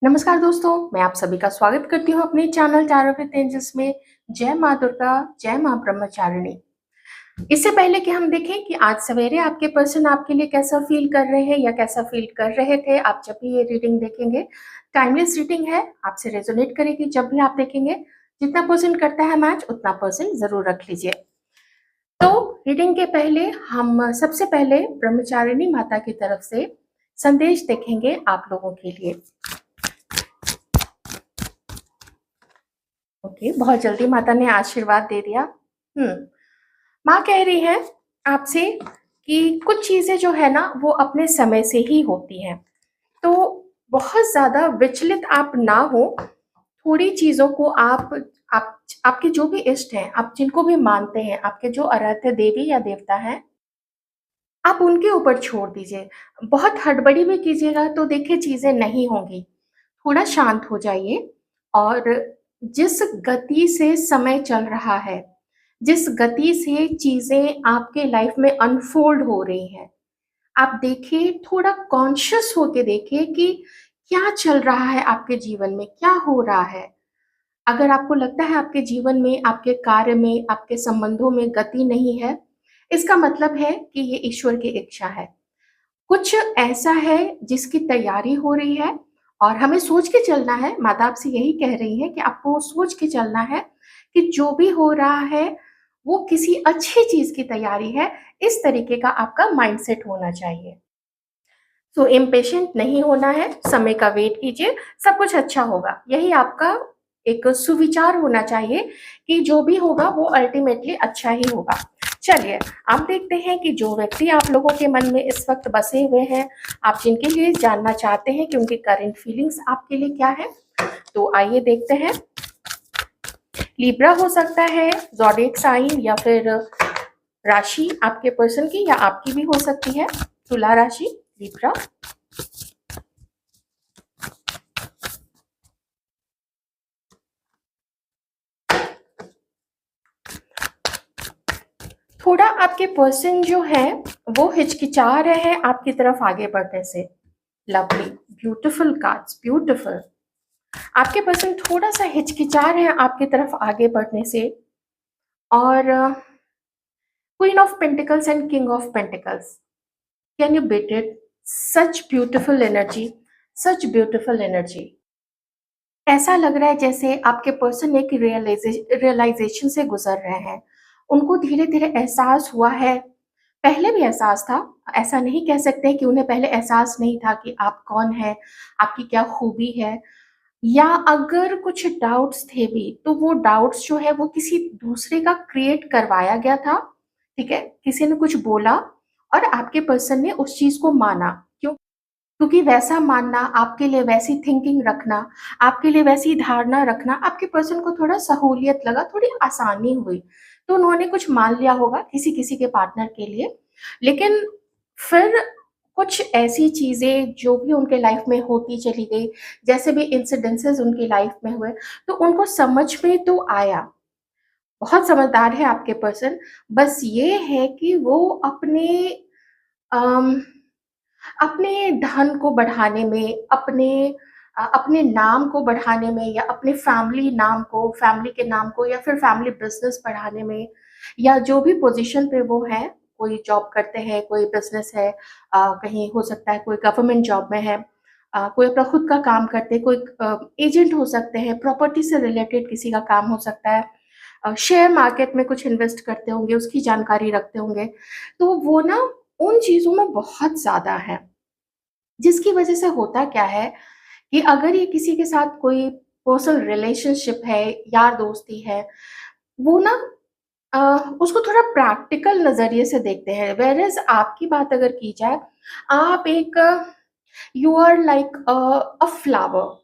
नमस्कार दोस्तों, मैं आप सभी का स्वागत करती हूँ अपने चैनल टैरो विद एंजल्स में। जय माँ दुर्गा, जय माँ ब्रह्मचारिणी। इससे पहले कि हम देखें कि आज सवेरे आपके पर्सन आपके लिए कैसा फील कर रहे हैं या कैसा फील कर रहे थे आप जब भी ये रीडिंग देखेंगे। टाइमलेस रीडिंग है, आपसे रेजोनेट करेगी जब भी आप देखेंगे। जितना पर्सन करता है मैच उतना पर्सन जरूर रख लीजिए। तो रीडिंग के पहले हम सबसे पहले ब्रह्मचारिणी माता की तरफ से संदेश देखेंगे आप लोगों के लिए। ओके, बहुत जल्दी माता ने आशीर्वाद दे दिया। माँ कह रही है आपसे कि कुछ चीजें जो है ना वो अपने समय से ही होती हैं, तो बहुत ज्यादा विचलित आप ना हो। थोड़ी चीजों को आप आपके जो भी इष्ट हैं, आप जिनको भी मानते हैं, आपके जो आराध्य देवी या देवता हैं, आप उनके ऊपर छोड़ दीजिए। बहुत हड़बड़ी में कीजिएगा तो देखिए चीजें नहीं होंगी। थोड़ा शांत हो जाइए और जिस गति से समय चल रहा है, जिस गति से चीजें आपके लाइफ में अनफोल्ड हो रही हैं, आप देखिए, थोड़ा कॉन्शियस होके देखिए कि क्या चल रहा है आपके जीवन में, क्या हो रहा है। अगर आपको लगता है आपके जीवन में, आपके कार्य में, आपके संबंधों में गति नहीं है, इसका मतलब है कि ये ईश्वर की इच्छा है। कुछ ऐसा है जिसकी तैयारी हो रही है और हमें सोच के चलना है। माता आपसे यही कह रही है कि आपको सोच के चलना है कि जो भी हो रहा है वो किसी अच्छी चीज की तैयारी है। इस तरीके का आपका माइंडसेट होना चाहिए। सो इम्पेशेंट नहीं होना है, समय का वेट कीजिए, सब कुछ अच्छा होगा। यही आपका एक सुविचार होना चाहिए कि जो भी होगा वो अल्टीमेटली अच्छा ही होगा। चलिए, आप देखते हैं कि जो व्यक्ति आप लोगों के मन में इस वक्त बसे हुए हैं, आप जिनके लिए जानना चाहते हैं कि उनकी करंट फीलिंग्स आपके लिए क्या है, तो आइए देखते हैं। लिब्रा हो सकता है, ज़ोडिएक साइन या फिर राशि आपके पर्सन की या आपकी भी हो सकती है, तुला राशि, लिब्रा। थोड़ा आपके पर्सन जो है वो हिचकिचा रहे हैं आपकी तरफ आगे बढ़ने से। Lovely, beautiful cards, beautiful. आपके पर्सन थोड़ा सा हिचकिचा रहे हैं आपकी तरफ आगे बढ़ने से। और queen of pentacles and king of pentacles, can you beat it? Such beautiful energy, such beautiful energy. ऐसा लग रहा है जैसे आपके पर्सन एक रियलाइजेशन से गुजर रहे हैं। उनको धीरे धीरे एहसास हुआ है, पहले भी एहसास था। ऐसा नहीं कह सकते कि उन्हें पहले एहसास नहीं था कि आप कौन हैं, आपकी क्या खूबी है। या अगर कुछ डाउट्स थे भी तो वो डाउट्स जो है वो किसी दूसरे का क्रिएट करवाया गया था। ठीक है, किसी ने कुछ बोला और आपके पर्सन ने उस चीज को माना। क्यों? क्योंकि वैसा मानना, आपके लिए वैसी थिंकिंग रखना, आपके लिए वैसी धारणा रखना आपके पर्सन को थोड़ा सहूलियत लगा, थोड़ी आसानी हुई। तो उन्होंने कुछ मान लिया होगा किसी किसी के पार्टनर के लिए। लेकिन फिर कुछ ऐसी चीजें जो भी उनके लाइफ में होती चली गई, जैसे भी इंसिडेंसेस उनकी लाइफ में हुए, तो उनको समझ में तो आया। बहुत समझदार है आपके पर्सन। बस ये है कि वो अम, अपने धन को बढ़ाने में, अपने नाम को बढ़ाने में, या अपने फैमिली नाम को, फैमिली के नाम को, या फिर फैमिली बिजनेस बढ़ाने में, या जो भी पोजीशन पे वो है, कोई जॉब करते हैं, कोई बिजनेस है, कहीं हो सकता है कोई गवर्नमेंट जॉब में है, कोई अपना खुद का काम करते हैं, कोई एजेंट हो सकते हैं, प्रॉपर्टी से रिलेटेड किसी का काम हो सकता है, शेयर मार्केट में कुछ इन्वेस्ट करते होंगे, उसकी जानकारी रखते होंगे। तो वो ना उन चीज़ों में बहुत ज़्यादा है, जिसकी वजह से होता क्या है कि अगर ये किसी के साथ कोई पर्सनल रिलेशनशिप है, यार दोस्ती है, वो ना अ, उसको थोड़ा प्रैक्टिकल नज़रिए से देखते हैं। व्हेयरएज़ आपकी बात अगर की जाए, आप एक you are like a flower,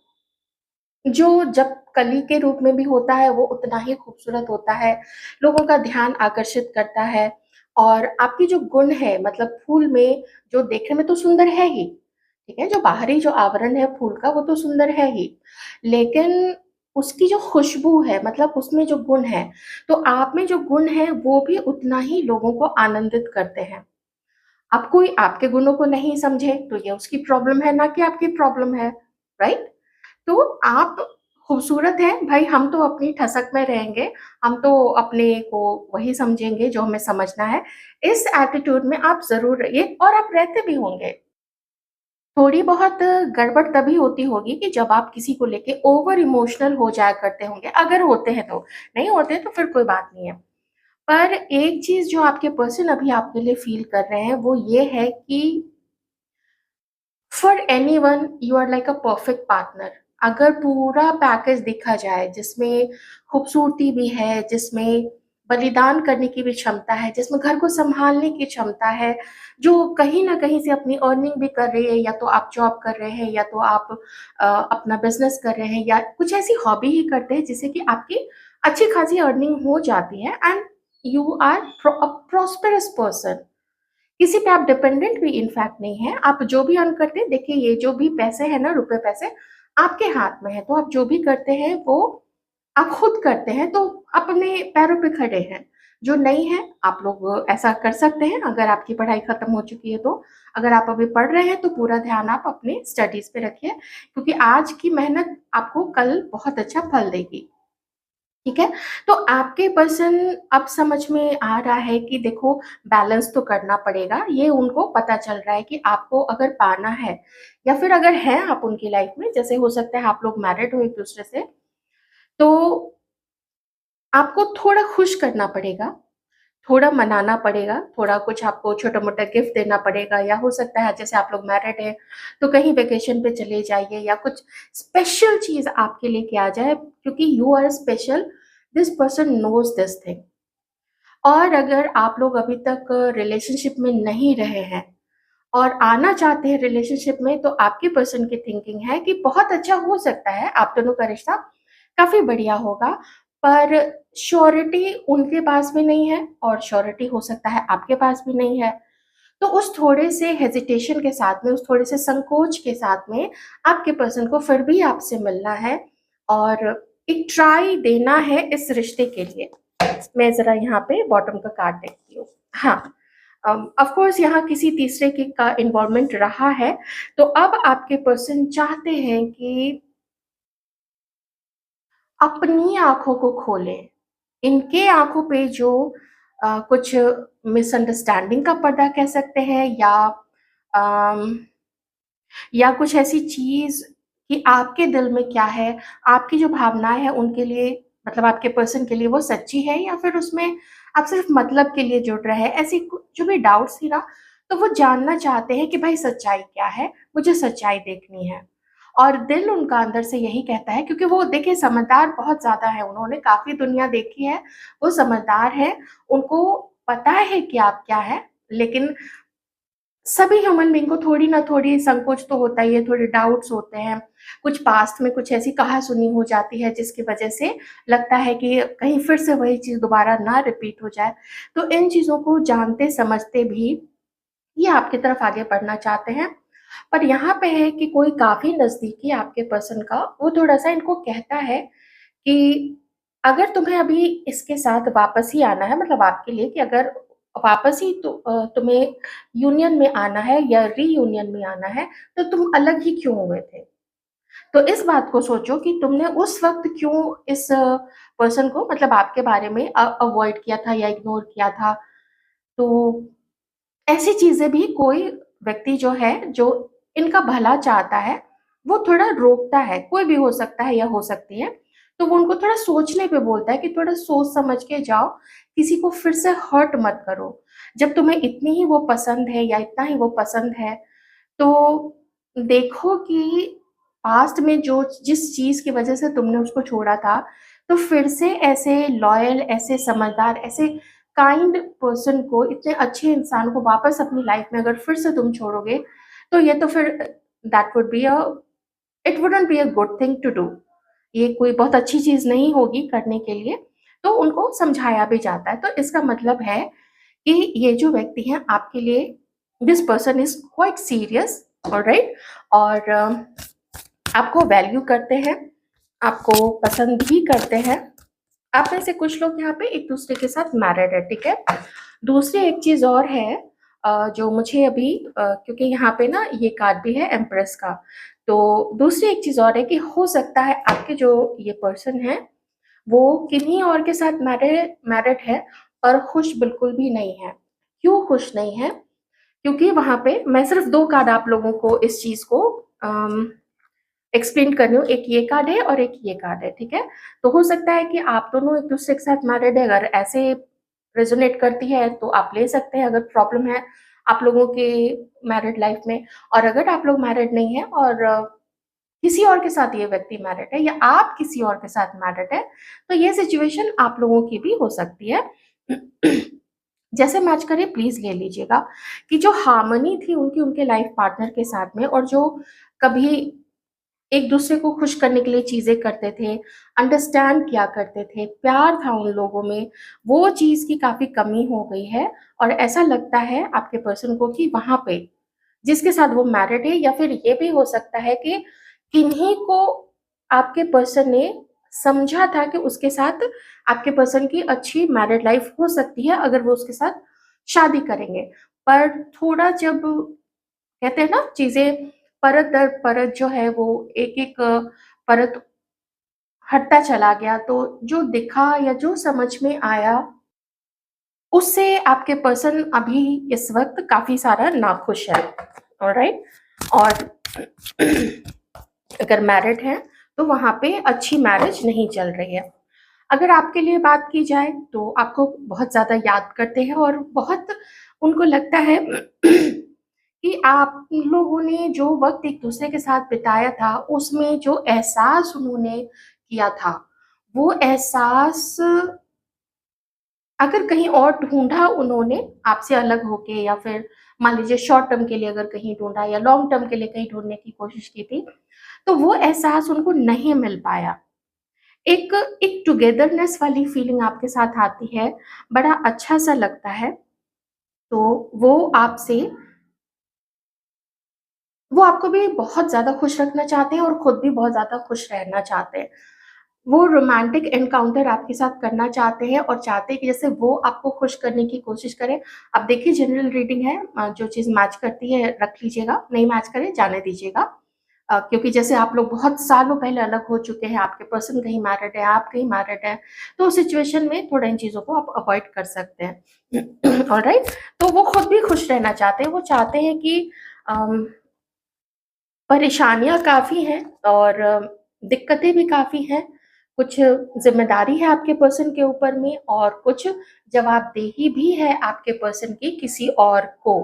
जो जब कली के रूप में भी होता है वो उतना ही खूबसूरत होता है, लोगों का ध्यान आकर्षित करता है। और आपकी जो गुण है, मतलब फूल में जो देखने में तो सुंदर है ही, ठीक है, जो बाहरी जो आवरण है फूल का वो तो सुंदर है ही, लेकिन उसकी जो खुशबू है, मतलब उसमें जो गुण है, तो आप में जो गुण है वो भी उतना ही लोगों को आनंदित करते हैं। अब कोई आपके गुणों को नहीं समझे तो ये उसकी प्रॉब्लम है, ना कि आपकी प्रॉब्लम है, राइट? तो आप खूबसूरत हैं, भाई हम तो अपनी ठसक में रहेंगे, हम तो अपने को वही समझेंगे जो हमें समझना है। इस एटीट्यूड में आप ज़रूर रहिए और आप रहते भी होंगे। थोड़ी बहुत गड़बड़ तभी होती होगी कि जब आप किसी को लेके ओवर इमोशनल हो जाया करते होंगे, अगर होते हैं तो। नहीं होते तो फिर कोई बात नहीं है। पर एक चीज़ जो आपके पर्सन अभी आपके लिए फ़ील कर रहे हैं, वो ये है कि for anyone you are like a perfect partner. अगर पूरा पैकेज देखा जाए जिसमें खूबसूरती भी है, जिसमें बलिदान करने की भी क्षमता है, जिसमें घर को सँभालने की क्षमता है, जो कहीं न कहीं से अपनी अर्निंग भी कर रही है, या तो आप जॉब कर रहे हैं या तो आप अपना बिज़नेस कर रहे हैं या कुछ ऐसी हॉबी ही करते हैं जिससे कि आपकी अच्छी खासी अर्निंग हो जाती है and you are a prosperous person. किसी पे आप डिपेंडेंट भी इनफैक्ट नहीं है। आप जो भी अर्न करते हैं, देखिए ये जो भी पैसे हैं ना, रुपए पैसे आपके हाथ में है, तो आप जो भी करते हैं वो आप खुद करते हैं, तो अपने पैरों पे खड़े हैं। जो नहीं है, आप लोग ऐसा कर सकते हैं अगर आपकी पढ़ाई खत्म हो चुकी है तो। अगर आप अभी पढ़ रहे हैं तो पूरा ध्यान आप अपने स्टडीज़ पे रखिए, क्योंकि आज की मेहनत आपको कल बहुत अच्छा फल देगी। ठीक है? तो आपके पर्सन अब समझ में आ रहा है कि देखो बैलेंस तो करना पड़ेगा। ये उनको पता चल रहा है कि आपको अगर पाना है या फिर अगर हैं आप उनकी लाइफ में, जैसे हो सकता है आप लोग मैरिड हो एक-दूसरे से, तो आपको थोड़ा खुश करना पड़ेगा, थोड़ा मनाना पड़ेगा, थोड़ा कुछ आपको छोटा-मोटा गिफ्ट देना पड़ेगा, या हो सकता है जैसे आप लोग मैरिड हैं, तो कहीं वेकेशन पे चले जाइए या कुछ स्पेशल चीज़ आपके लेके आ जाए, क्योंकि you are special, this person knows this thing. और अगर आप लोग अभी तक रिलेशनशिप में नहीं रहे हैं और आना चाहते हैं रिलेशनशिप में, तो आपके पर्सन की थिंकिंग है कि बहुत अच्छा हो सकता है, आप दोनों का रिश्ता काफ़ी बढ़िया होगा, पर श्योरिटी उनके पास भी नहीं है और श्योरिटी हो सकता है आपके पास भी नहीं है। तो उस थोड़े से हेजिटेशन के साथ में, उस थोड़े से संकोच के साथ में आपके पर्सन को फिर भी आपसे मिलना है और एक ट्राई देना है इस रिश्ते के लिए। मैं ज़रा यहाँ पे बॉटम का कार्ड देखती हूँ। हाँ, ऑफ कोर्स यहाँ किसी तीसरे के का इन्वॉल्वमेंट रहा है, तो अब आपके पर्सन चाहते हैं कि अपनी आँखों को खोलें। इनके आँखों पे जो कुछ मिसअंडरस्टैंडिंग का पर्दा कह सकते हैं, अम, या कुछ ऐसी चीज़ कि आपके दिल में क्या है, आपकी जो भावनाएँ हैं उनके लिए, मतलब आपके पर्सन के लिए वो सच्ची है या फिर उसमें आप सिर्फ़ मतलब के लिए जुड़ रहे हैं। ऐसी कु जो भी डाउट्स थी ना, तो वो जानना चाहते हैं कि भाई सच्चाई क्या है? मुझे सच्चाई देखनी है। और दिल उनका अंदर से यही कहता है, क्योंकि वो देखिए समझदार बहुत ज़्यादा है, उन्होंने काफ़ी दुनिया देखी है, वो समझदार हैं, उनको पता है कि आप क्या हैं, लेकिन सभी ह्यूमन बीइंग को थोड़ी ना थोड़ी संकोच तो होता ही है, थोड़े डाउट्स होते हैं। कुछ पास्ट में कुछ ऐसी कहा-सुनी हो जाती है जिसकी वजह से लगता है कि कहीं फिर से वही चीज़ दोबारा ना रिपीट हो जाए। तो इन चीज़ों को जानते समझते भी ये आपकी तरफ आगे बढ़ना चाहते हैं। पर यहाँ पे है कि कोई काफ़ी नज़दीकी आपके पर्सन का वो थोड़ा-सा इनको कहता है कि अगर तुम्हें अभी इसके साथ वापस ही आना है, मतलब आपके लिए कि अगर वापस ही तुम्हें यूनियन में आना है या रीयूनियन में आना है, तो तुम अलग ही क्यों हुए थे? तो इस बात को सोचो कि तुमने उस वक़्त क्यों इस पर्सन को, मतलब आपके बारे में अवॉइड किया था या इग्नोर किया था। तो ऐसी चीज़ें भी कोई व्यक्ति जो है, जो इनका भला चाहता है, वो थोड़ा रोकता है, कोई भी हो सकता है या हो सकती है। तो वो उनको थोड़ा सोचने पे बोलता है कि थोड़ा सोच समझ के जाओ, किसी को फिर से हर्ट मत करो। जब तुम्हें इतनी ही वो पसंद है या इतना ही वो पसंद है, तो देखो कि पास्ट में जो जिस चीज़ की वज़ह से तुमने उसको छोड़ा था, तो फिर से ऐसे लॉयल, ऐसे समझदार, ऐसे काइंड पर्सन को, इतने अच्छे इंसान को वापस अपनी लाइफ़ में अगर फिर से तुम छोड़ोगे, तो ये तो फिर that would be a it wouldn't be a good thing to do. ये कोई बहुत अच्छी चीज़ नहीं होगी करने के लिए, तो उनको समझाया भी जाता है। तो इसका मतलब है कि ये जो व्यक्ति हैं आपके लिए, this person is quite serious, alright, और आपको वैल्यू करते हैं, आपको पसंद भी करते हैं। आप में से कुछ लोग यहाँ पे एक-दूसरे के साथ मैरिड है, ठीक है? दूसरी एक चीज़ और है जो मुझे अभी क्योंकि यहाँ पे ना ये कार्ड भी है एम्प्रेस का, तो दूसरी एक चीज़ और है कि हो सकता है आपके जो ये पर्सन है, वो किन्हीं और के साथ मैरिड है और खुश बिल्कुल भी नहीं है। क्यों खुश नहीं है? क्योंकि वहाँ पे मैं सिर्फ़ 2 कार्ड आप लोगों को इस चीज़ को एक्सप्लेन कर रही हूँ। एक ये कार्ड है और एक ये कार्ड है, ठीक है? तो हो सकता है कि आप दोनों एक-दूसरे के साथ मैरिड है, अगर ऐसे रेज़ोनेट करती है तो आप ले सकते हैं, अगर प्रॉब्लम है आप लोगों के मैरिड लाइफ़ में। और अगर आप लोग मैरिड नहीं हैं और किसी और के साथ ये व्यक्ति मैरिड है या आप किसी और के साथ मैरिड है, तो ये सिचुएशन आप लोगों की भी हो सकती है। जैसे मैच करे प्लीज़ ले लीजिएगा कि जो हार्मनी थी उनकी उनके लाइफ़ पार्टनर के साथ में, और जो कभी एक-दूसरे को खुश करने के लिए चीज़ें करते थे, अंडरस्टैंड किया करते थे, प्यार था उन लोगों में, वो चीज़ की काफ़ी कमी हो गई है। और ऐसा लगता है आपके पर्सन को कि वहाँ पे जिसके साथ वो मैरिड है, या फिर ये भी हो सकता है कि किन्हीं को आपके पर्सन ने समझा था कि उसके साथ आपके पर्सन की अच्छी मैरिड लाइफ़ हो सकती है अगर वो उसके साथ शादी करेंगे। पर थोड़ा जब कहते हैं ना चीज़ें परत दर परत जो है वो एक-एक परत हटता चला गया, तो जो दिखा या जो समझ में आया, उससे आपके पर्सन अभी इस वक़्त काफ़ी सारा नाखुश है, ऑलराइट? और अगर मैरिड हैं, तो वहाँ पे अच्छी मैरिज नहीं चल रही है। अगर आपके लिए बात की जाए तो आपको बहुत ज़्यादा याद करते हैं और बहुत उनको लगता है कि आप लोगों ने जो वक़्त एक-दूसरे के साथ बिताया था, उसमें जो एहसास उन्होंने किया था, वो एहसास अगर कहीं और ढूँढा उन्होंने आपसे अलग होके, या फिर मान लीजिए शॉर्ट टर्म के लिए अगर कहीं ढूँढा या लॉन्ग टर्म के लिए कहीं ढूँढने की कोशिश की थी, तो वो एहसास उनको नहीं मिल पाया। एक एक टुगेदरनेस वाली फीलिंग आपके साथ आती है, बड़ा अच्छा-सा लगता है, तो वो आपको भी बहुत ज़्यादा खुश रखना चाहते हैं और खुद भी बहुत ज़्यादा खुश रहना चाहते हैं। वो रोमांटिक एनकाउंटर आपके साथ करना चाहते हैं और चाहते हैं कि जैसे वो आपको खुश करने की कोशिश करें। अब देखिए जनरल रीडिंग है, जो चीज़ मैच करती है रख लीजिएगा, नहीं मैच करे जाने दीजिएगा। क्योंकि जैसे आप लोग बहुत सालों पहले अलग हो चुके हैं, आपके पर्सन कहीं मैरिड है, आप कहीं मैरिड हैं, तो उस सिचुएशन में थोड़ा इन चीज़ों को आप अवॉइड कर सकते हैं। ऑलराइट? तो वो खुद भी खुश रहना चाहते हैं, वो चाहते हैं कि अम परेशानियाँ काफ़ी हैं और दिक्कतें भी काफ़ी हैं। कुछ ज़िम्मेदारी है आपके पर्सन के ऊपर में और कुछ जवाबदेही भी है आपके पर्सन की किसी और को।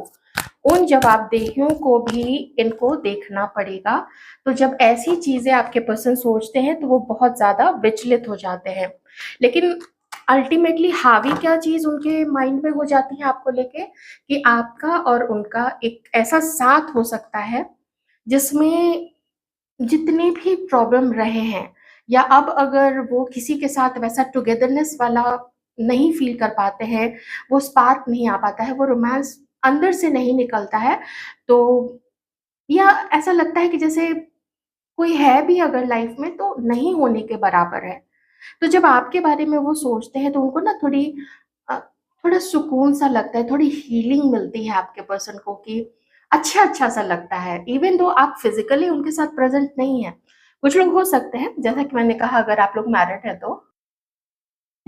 उन जवाबदेहियों को भी इनको देखना पड़ेगा। तो जब ऐसी चीज़ें आपके पर्सन सोचते हैं तो वो बहुत ज़्यादा विचलित हो जाते हैं। लेकिन अल्टीमेटली हावी क्या चीज़ उनके माइंड में हो जाती है आपको लेके, कि आपका और उनका एक ऐसा साथ हो सकता है जिसमें जितने भी प्रॉब्लम रहे हैं, या अब अगर वो किसी के साथ वैसा टुगेदरनेस वाला नहीं फ़ील कर पाते हैं, वो स्पार्क नहीं आ पाता है, वो रोमांस अंदर से नहीं निकलता है, तो या ऐसा लगता है कि जैसे कोई है भी अगर लाइफ़ में तो नहीं होने के बराबर है। तो जब आपके बारे में वो सोचते हैं तो उनको ना अ, थोड़ा सुकून-सा लगता है, थोड़ी हीलिंग मिलती है आपके पर्सन को कि अच्छा-अच्छा सा लगता है, इवन दो आप फिज़िकली उनके साथ प्रेज़ेंट नहीं हैं। कुछ लोग हो सकते हैं, जैसा कि मैंने कहा अगर आप लोग मैरिड हैं तो।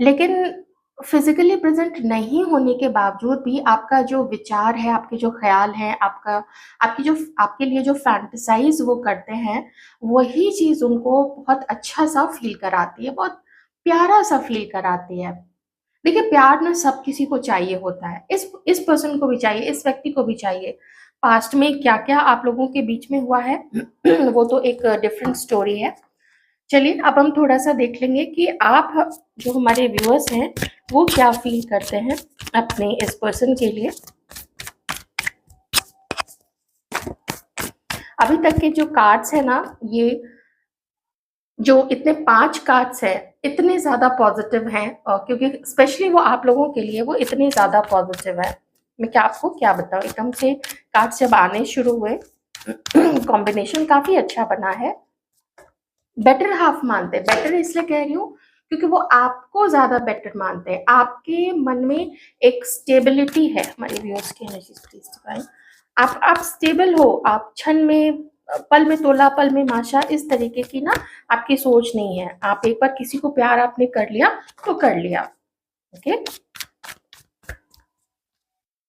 लेकिन फिज़िकली प्रेज़ेंट नहीं होने के बावजूद भी आपका जो विचार है, आपके जो ख़्याल हैं, आपके लिए जो फैंटेसाइज़ वो करते हैं, वही चीज़ उनको बहुत अच्छा-सा फ़ील कराती है, बहुत प्यारा-सा फ़ील कराती है। देखिए प्यार ना सब किसी को चाहिए होता है, इस पर्सन को भी चाहिए, इस व्यक्ति को भी चाहिए। पास्ट में क्या-क्या आप लोगों के बीच में हुआ है, वो तो एक डिफरेंट स्टोरी है। चलिए अब हम थोड़ा-सा देख लेंगे कि आप जो हमारे व्यूअर्स हैं, वो क्या फ़ील करते हैं अपने इस पर्सन के लिए। अभी तक के जो कार्ड्स हैं ना, ये जो इतने 5 कार्ड्स हैं, इतने ज़्यादा पॉज़िटिव हैं, क्योंकि स्पेशली वो आप लोगों के लिए वो इतने ज़्यादा पॉज़िटिव हैं। मैं आपको क्या बताऊँ, एकदम से कार्ड्स जब आने शुरू हुए, कॉम्बिनेशन काफ़ी अच्छा बना है। बेटर हाल्फ मानते हैं, बेटर इसलिए कह रही हूँ क्योंकि वो आपको ज़्यादा बेटर मानते हैं। आपके मन में एक स्टेबिलिटी है, हमारे व्यूअर्स की एनर्जीज़ प्लीज़ दिखाएँ। आप स्टेबल हो, आप क्षण में पल में तोला पल में माशा, इस तरीके की ना आपकी सोच नहीं है। आप एक बार किसी को प्यार आपने कर लिया तो कर लिया। ओके,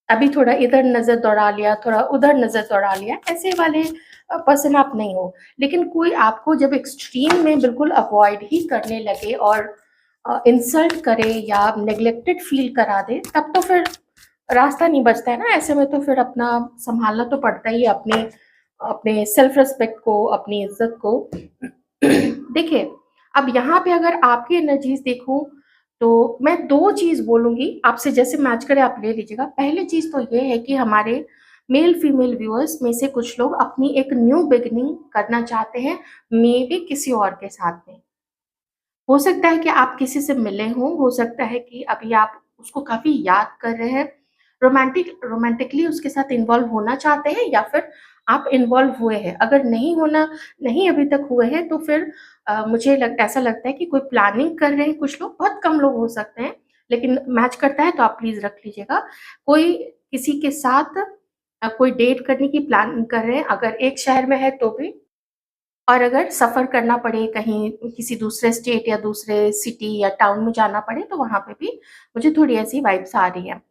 अभी थोड़ा इधर नजर दौड़ा लिया, थोड़ा उधर नजर दौड़ा लिया, ऐसे वाले पर्सन आप नहीं हो। लेकिन कोई आपको जब एक्सट्रीम में बिल्कुल अवॉइड ही करने लगे और इंसल्ट करे या नेग्लेक्टेड फील करा दे, तब तो फिर रास्ता नहीं बचता है ना। ऐसे में तो फिर अपना संभालना तो पड़ता ही है, अपने अपने सेल्फ रिस्पेक्ट को, अपनी इज्जत को। देखिए, अब यहाँ पे अगर आपकी एनर्जीज देखूं तो मैं दो चीज बोलूंगी आपसे, जैसे मैच करे आप ले लीजिएगा। पहली चीज तो ये है कि हमारे मेल फीमेल व्यूअर्स में से कुछ लोग अपनी एक न्यू बिगिनिंग करना चाहते हैं, मे बी किसी और के साथ में। हो सकता है कि आप किसी से मिले हों, हो सकता है कि अभी आप उसको काफ़ी याद कर रहे हैं, रोमांटिकली उसके साथ इन्वॉल्व होना चाहते हैं, या फिर आप इन्वॉल्व हुए हैं। अगर नहीं अभी तक हुए हैं, तो फिर ऐसा लगता है कि कोई प्लानिंग कर रहे हैं कुछ लोग, बहुत कम लोग हो सकते हैं, लेकिन मैच करता है तो आप प्लीज़ रख लीजिएगा। कोई किसी के साथ कोई डेट करने की प्लानिंग कर रहे हैं, अगर एक शहर में है तो भी, और अगर सफ़र करना पड़े कहीं किसी दूसरे स्टेट या दूसरे सिटी या टाउन में जाना पड़े, तो वहाँ पे भी मुझे थोड़ी ऐसी वाइब्स आ रही है।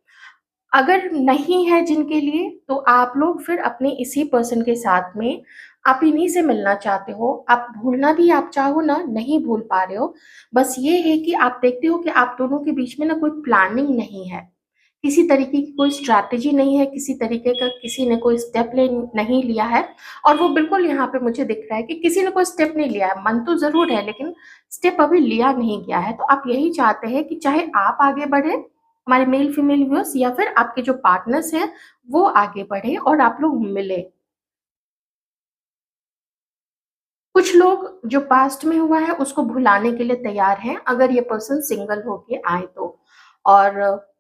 अगर नहीं है जिनके लिए, तो आप लोग फिर अपने इसी पर्सन के साथ में आप इन्हीं से मिलना चाहते हो। आप भूलना भी आप चाहो ना, नहीं भूल पा रहे हो। बस ये है कि आप देखते हो कि आप दोनों के बीच में ना कोई प्लानिंग नहीं है, किसी तरीके की कोई स्ट्रैटेजी नहीं है, किसी तरीके का किसी ने कोई स्टेप ले नहीं लिया है। और वो बिल्कुल यहाँ पे मुझे दिख रहा है कि किसी ने कोई स्टेप नहीं लिया है, मन तो ज़रूर है लेकिन स्टेप अभी लिया नहीं गया है। तो आप यही चाहते हैं कि चाहे आप आगे बढ़े, हमारे मेल फीमेल व्यूअर्स, या फिर आपके जो पार्टनर्स हैं वो आगे बढ़े और आप लोग मिले। कुछ लोग जो पास्ट में हुआ है उसको भुलाने के लिए तैयार हैं, अगर ये पर्सन सिंगल होके आए तो। और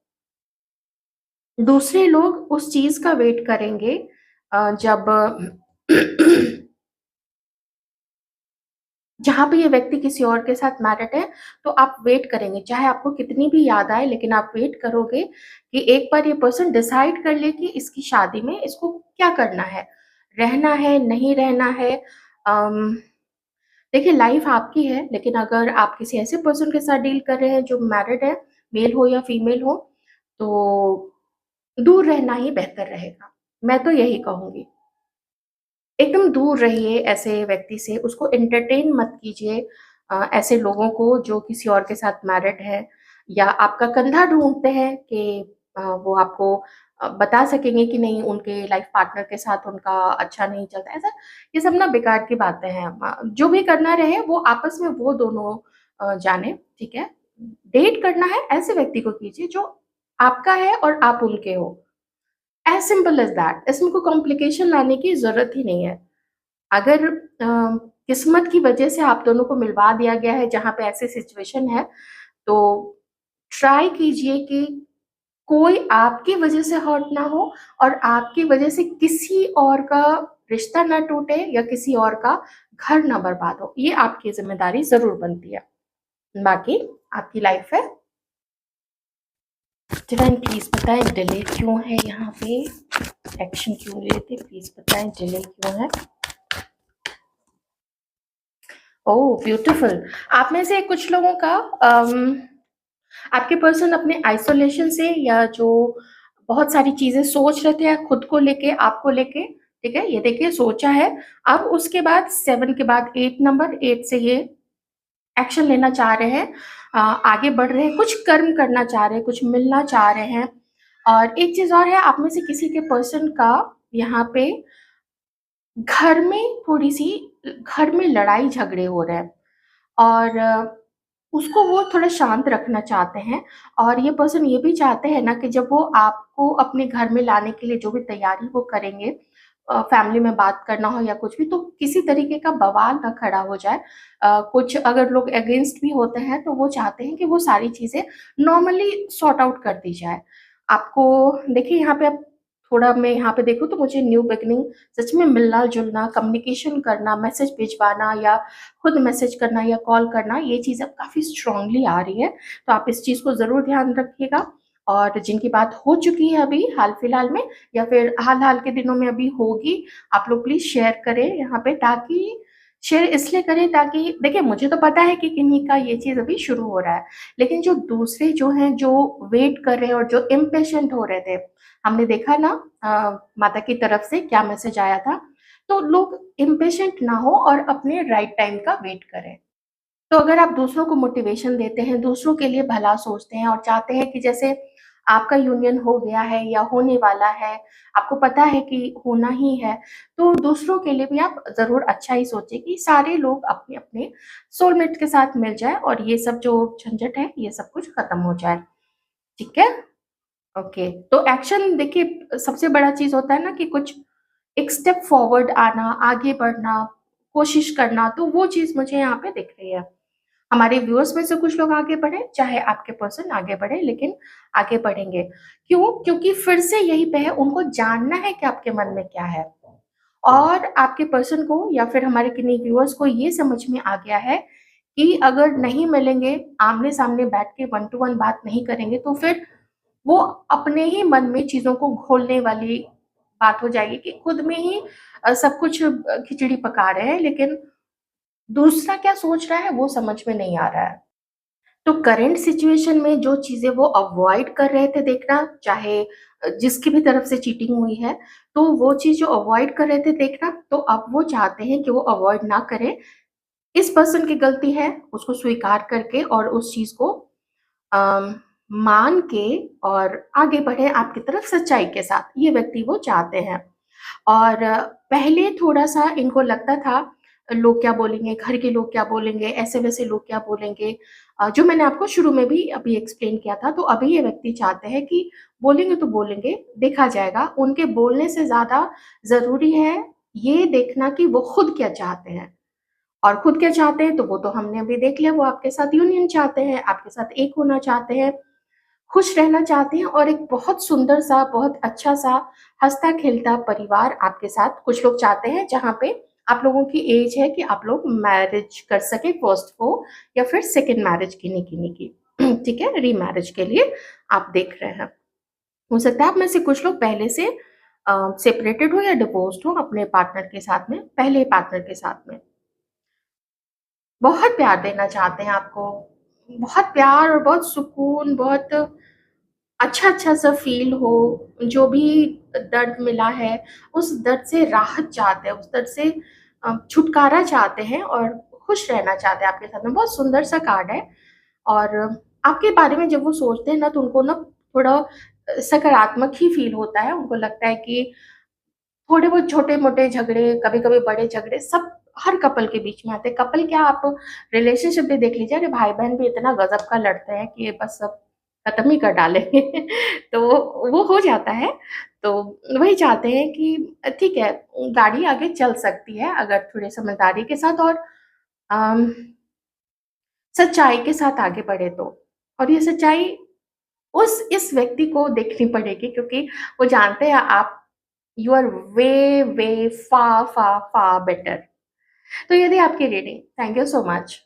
दूसरे लोग उस चीज का वेट करेंगे जब जहाँ पे ये व्यक्ति किसी और के साथ मैरिड है, तो आप वेट करेंगे, चाहे आपको कितनी भी याद आए, लेकिन आप वेट करोगे कि एक बार ये पर्सन डिसाइड कर ले कि इसकी शादी में इसको क्या करना है, रहना है, नहीं रहना है। अम, देखिए, लाइफ आपकी है, लेकिन अगर आप किसी ऐसे पर्सन के साथ डील कर रहे हैं जो मैरिड है, मेल हो या फीमेल हो, तो दूर रहना ही बेहतर रहेगा। मैं तो यही कहूँगी। एकदम दूर रहिए ऐसे व्यक्ति से, उसको एंटरटेन मत कीजिए। ऐसे लोगों को जो किसी और के साथ मैरिड है, या आपका कंधा ढूँढते हैं कि वो आपको बता सकेंगे कि नहीं, उनके लाइफ पार्टनर के साथ उनका अच्छा नहीं चलता। ऐसा ये सब ना बेकार की बातें हैं। जो भी करना रहे वो आपस में वो दोनों जाने, ठीक है? डेट करना है ऐसे व्यक्ति को कीजिए जो आपका है और आप उनके हो। As simple as that. इसमें कोई कॉम्प्लिकेशन लाने की ज़रूरत ही नहीं है। अगर किस्मत की वजह से आप दोनों को मिलवा दिया गया है जहाँ पे ऐसी सिचुएशन है, तो ट्राई कीजिए कि कोई आपकी वजह से हर्ट ना हो, और आपकी वजह से किसी और का रिश्ता ना टूटे या किसी और का घर ना बर्बाद हो। ये आपकी ज़िम्मेदारी ज़रूर बनती है। बाकी आपकी लाइफ है। डिवाइन प्लीज़ बताएँ डिले क्यों है यहाँ पे? एक्शन क्यों लेते? प्लीज़ बताएँ डिले क्यों है? Oh beautiful. आप में से कुछ लोगों का आपके पर्सन अपने आइसोलेशन से, या जो बहुत सारी चीज़ें सोच रहे थे खुद को लेके, आपको लेके, ठीक है? ये देखिए सोचा है, अब उसके बाद 7 के बाद 8 नंबर, 8 से ये एक्शन लेना चाह रहे हैं, आगे बढ़ रहे हैं, कुछ कर्म करना चाह रहे हैं, कुछ मिलना चाह रहे हैं। और एक चीज़ और है, आप में से किसी के पर्सन का यहाँ पे घर में थोड़ी-सी घर में लड़ाई झगड़े हो रहे हैं, और उसको वो थोड़ा शांत रखना चाहते हैं। और ये पर्सन ये भी चाहते हैं ना कि जब वो आपको अपने घर में लाने के लिए जो भी तैयारी वो करेंगे, फैमिली में बात करना हो या कुछ भी, तो किसी तरीके का बवाल ना खड़ा हो जाए। कुछ अगर लोग अगेंस्ट भी होते हैं, तो वो चाहते हैं कि वो सारी चीज़ें नॉर्मली सॉर्ट आउट कर दी जाए। आपको देखिए यहाँ पे, अब थोड़ा मैं यहाँ पे देखूँ तो मुझे न्यू बिगिनिंग, सच में मिलना-जुलना, कम्युनिकेशन करना, मैसेज भिजवाना या खुद मैसेज करना या कॉल करना, ये चीज़ अब काफ़ी स्ट्रांगली आ रही है। तो आप इस चीज़ को ज़रूर ध्यान रखिएगा। और जिनकी बात हो चुकी है अभी हाल-फिलहाल में या फिर हाल-हाल के दिनों में अभी होगी, आप लोग प्लीज़ शेयर करें यहाँ पे, ताकि शेयर इसलिए करें ताकि देखिए मुझे तो पता है कि किन्हीं का ये चीज़ अभी शुरू हो रहा है, लेकिन जो दूसरे जो हैं, जो वेट कर रहे हैं और जो इम्पेशेंट हो रहे थे, हमने देखा ना माता की तरफ से क्या मैसेज आया था, तो लोग इम्पेशेंट ना हो और अपने राइट टाइम का वेट करें। तो अगर आप दूसरों को मोटिवेशन देते हैं, दूसरों के लिए भला सोचते हैं और चाहते हैं कि जैसे आपका यूनियन हो गया है या होने वाला है, आपको पता है कि होना ही है, तो दूसरों के लिए भी आप ज़रूर अच्छा ही सोचें कि सारे लोग अपने-अपने सोलमेट के साथ मिल जाएँ और ये सब जो झंझट है, ये सब कुछ खत्म हो जाए। ठीक है? ओके, तो एक्शन देखिए सबसे बड़ा चीज़ होता है ना कि कुछ एक स्टेप फॉरवर्ड आना, आगे बढ़ना, कोशिश करना, तो वो चीज़ मुझे यहाँ पे दिख रही है। हमारे व्यूअर्स में से कुछ लोग आगे बढ़े, चाहे आपके पर्सन आगे बढ़े, लेकिन आगे बढ़ेंगे। क्यों? क्योंकि फिर से यहीं पे है, उनको जानना है कि आपके मन में क्या है और आपके पर्सन को या फिर हमारे किन्हीं व्यूअर्स को ये समझ में आ गया है कि अगर नहीं मिलेंगे, आमने-सामने बैठ के वन टू वन बात नहीं करेंगे, तो फिर वो अपने ही मन में चीज़ों को घोलने वाली बात हो जाएगी कि खुद में ही सब कुछ खिचड़ी पका रहे हैं, लेकिन दूसरा क्या सोच रहा है, वो समझ में नहीं आ रहा है। तो करंट सिचुएशन में जो चीज़ें वो अवॉइड कर रहे थे देखना, चाहे जिसकी भी तरफ से चीटिंग हुई है, तो वो चीज़ जो अवॉइड कर रहे थे देखना, तो अब वो चाहते हैं कि वो अवॉइड ना करें। इस पर्सन की गलती है, उसको स्वीकार करके और उस चीज़ को अम, मान के और आगे बढ़े आपकी तरफ सच्चाई के साथ, ये व्यक्ति वो चाहते हैं। और पहले थोड़ा-सा इनको लगता था लोग क्या बोलेंगे, घर के लोग क्या बोलेंगे, ऐसे-वैसे लोग क्या बोलेंगे, जो मैंने आपको शुरू में भी अभी एक्सप्लेन किया था। तो अभी ये व्यक्ति चाहते हैं कि बोलेंगे तो बोलेंगे, देखा जाएगा। उनके बोलने से ज़्यादा ज़रूरी है ये देखना कि वो खुद क्या चाहते हैं और खुद क्या चाहते हैं तो वो तो हमने अभी देख लिया, वो आपके साथ यूनियन चाहते हैं, आपके साथ एक होना चाहते हैं। खुश रहना चाहते हैं और एक बहुत सुंदर-सा, बहुत अच्छा-सा, हँसता-खेलता परिवार आपके साथ कुछ लोग चाहते हैं, जहाँ पे आप लोगों की एज है कि आप लोग मैरिज कर सकें फर्स्ट को या फिर सेकंड मैरिज किन्हीं-किन्हीं की। ठीक है? रीमैरिज के लिए आप देख रहे हैं। हो सकता है आप में से कुछ लोग पहले से सेपरेटेड हो या डिवोर्स्ड हो अपने पार्टनर के साथ में, पहले पार्टनर के साथ में। बहुत प्यार देना चाहते हैं आपको, बहुत प्यार और बहुत सुकून, बहुत अच्छा-अच्छा सा फ़ील हो, जो भी दर्द मिला है, उस दर्द से राहत चाहते हैं, उस दर्द से छुटकारा चाहते हैं और खुश रहना चाहते हैं आपके साथ में। बहुत सुंदर सा कार्ड है और आपके बारे में जब वो सोचते हैं ना, तो उनको ना थोड़ा सकारात्मक ही फ़ील होता है। उनको लगता है कि थोड़े बहुत छोटे-मोटे झगड़े, कभी-कभी बड़े झगड़े, सब हर कपल के बीच में आते हैं। कपल क्या, आप रिलेशनशिप भी देख लीजिए, अरे भाई-बहन भी इतना गज़ब का लड़ते हैं कि बस सब खत्म ही कर डालेंगे। तो वो हो जाता है। तो वही चाहते हैं कि ठीक है, गाड़ी आगे चल सकती है अगर थोड़ी समझदारी के साथ और अम, सच्चाई के साथ आगे बढ़े तो। और ये सच्चाई उस इस व्यक्ति को देखनी पड़ेगी क्योंकि वो जानते हैं आप you are way, way, far, far, far better. तो ये थी आपकी reading. Thank you so much.